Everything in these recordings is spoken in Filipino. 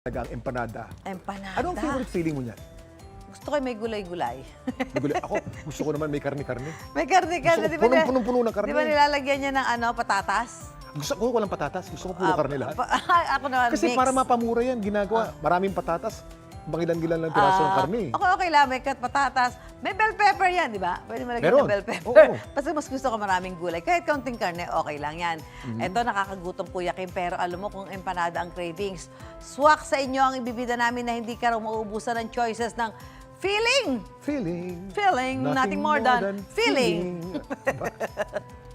Talagang empanada. Empanada. Anong favorite feeling mo niyan? Gusto ko yung may gulay-gulay. Ako, gusto ko naman may karne-karne. May karne-karne. Gusto ko punong-puno ng karne. Di ba nilalagyan niya ng patatas? Gusto ko walang patatas. Gusto ko puro karne lahat. Ako naman, Kasi mix. para mapamura yan, ginagawa. Maraming patatas, mangilan-gilan lang piraso ng karne. Okay lang, may cut patatas. May bell pepper yan, di ba? Pwede mo lagyan Meron. ng bell pepper. Oo. Kasi mas gusto ko maraming gulay. Kahit kaunting karne, okay lang yan. Ito, nakakagutom Kuya Kim, pero alam mo kung empanada ang cravings. Swak sa inyo ang ibibida namin na hindi ka raw mauubusan ng choices ng feeling. Feeling. Nothing more than feeling.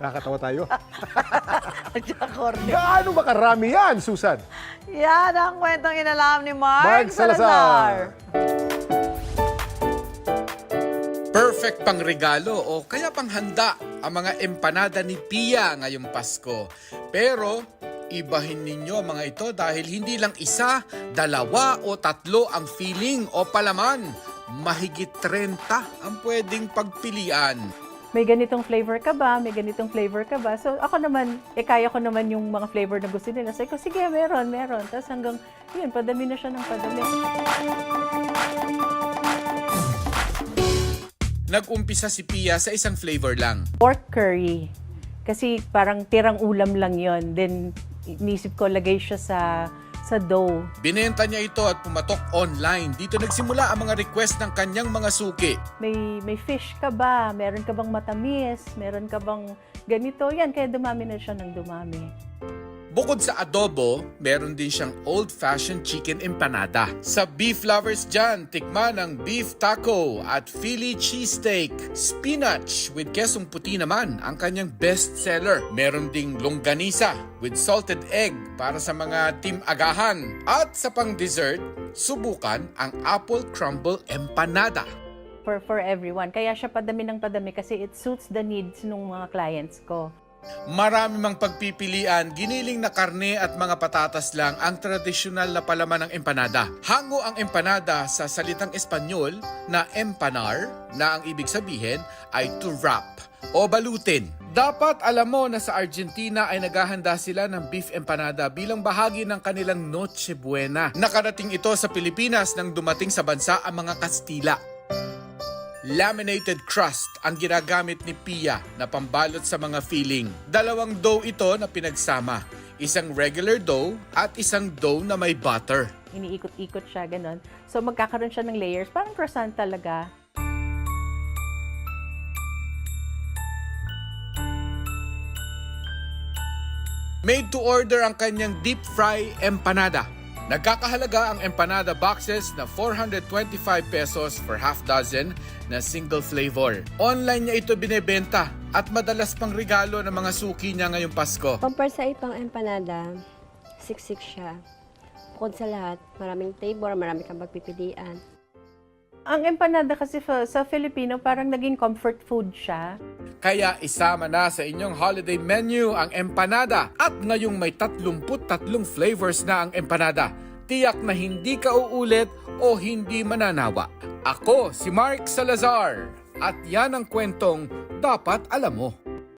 Nakakatawa tayo. At saka corny. Gaano ba karami yan, Susan? Yan ang kwentong inalam ni Mark Salazar. Perfect pang regalo o kaya pang handa ang mga empanada ni Pia ngayong Pasko. Pero ibahin ninyo mga ito dahil hindi lang isa, dalawa o tatlo ang feeling o palaman. Mahigit 30 ang pwedeng pagpilian. May ganitong flavor ka ba? May ganitong flavor ka ba? So ako naman, kaya ko naman yung mga flavor na gusto nila. Sabi ko, sige, meron. Tapos hanggang, yun, padami na siya ng padami. Nag-umpisa si Pia sa isang flavor lang. Pork curry. Kasi parang tirang ulam lang yon. Then, inisip ko, lagay siya sa dough. Binenta niya ito at pumatok online. Dito nagsimula ang mga request ng kanyang mga suki. May fish ka ba? Meron ka bang matamis? Meron ka bang ganito? Yan, kaya dumami na siya ng dumami. Bukod sa adobo, meron din siyang old-fashioned chicken empanada. Sa beef lovers dyan, tikman ang beef taco at Philly cheesesteak. Spinach with kesong puti naman ang kanyang best seller. Meron ding longganisa with salted egg para sa mga team agahan. At sa pang-dessert, subukan ang apple crumble empanada. For everyone. Kaya siya padami ng padami kasi it suits the needs ng mga clients ko. Marami mang pagpipilian, giniling na karne at mga patatas lang ang tradisyonal na palaman ng empanada. Hango ang empanada sa salitang Espanyol na empanar, na ang ibig sabihin ay to wrap o balutin. Dapat alam mo na sa Argentina ay naghahanda sila ng beef empanada bilang bahagi ng kanilang Noche Buena. Nakarating ito sa Pilipinas nang dumating sa bansa ang mga Kastila. Laminated crust ang ginagamit ni Pia na pambalot sa mga filling. Dalawang dough ito na pinagsama. Isang regular dough at isang dough na may butter. Iniikot-ikot siya, ganon. So magkakaroon siya ng layers, parang croissant talaga. Made to order ang kanyang deep fry empanada. Nagkakahalaga ang empanada boxes na 425 pesos for half dozen na single flavor. Online niya ito binebenta at madalas pang regalo ng mga suki niya ngayong Pasko. Compare sa ibang empanada, siksik siya. Bukod sa lahat, maraming flavor, marami kang pagpipilian. Ang empanada kasi sa Filipino, parang naging comfort food siya. Kaya isama na sa inyong holiday menu ang empanada. At ngayong may 33 flavors na ang empanada, tiyak na hindi ka uulit o hindi mananawa. Ako si Mark Salazar at yan ang kwentong dapat alam mo.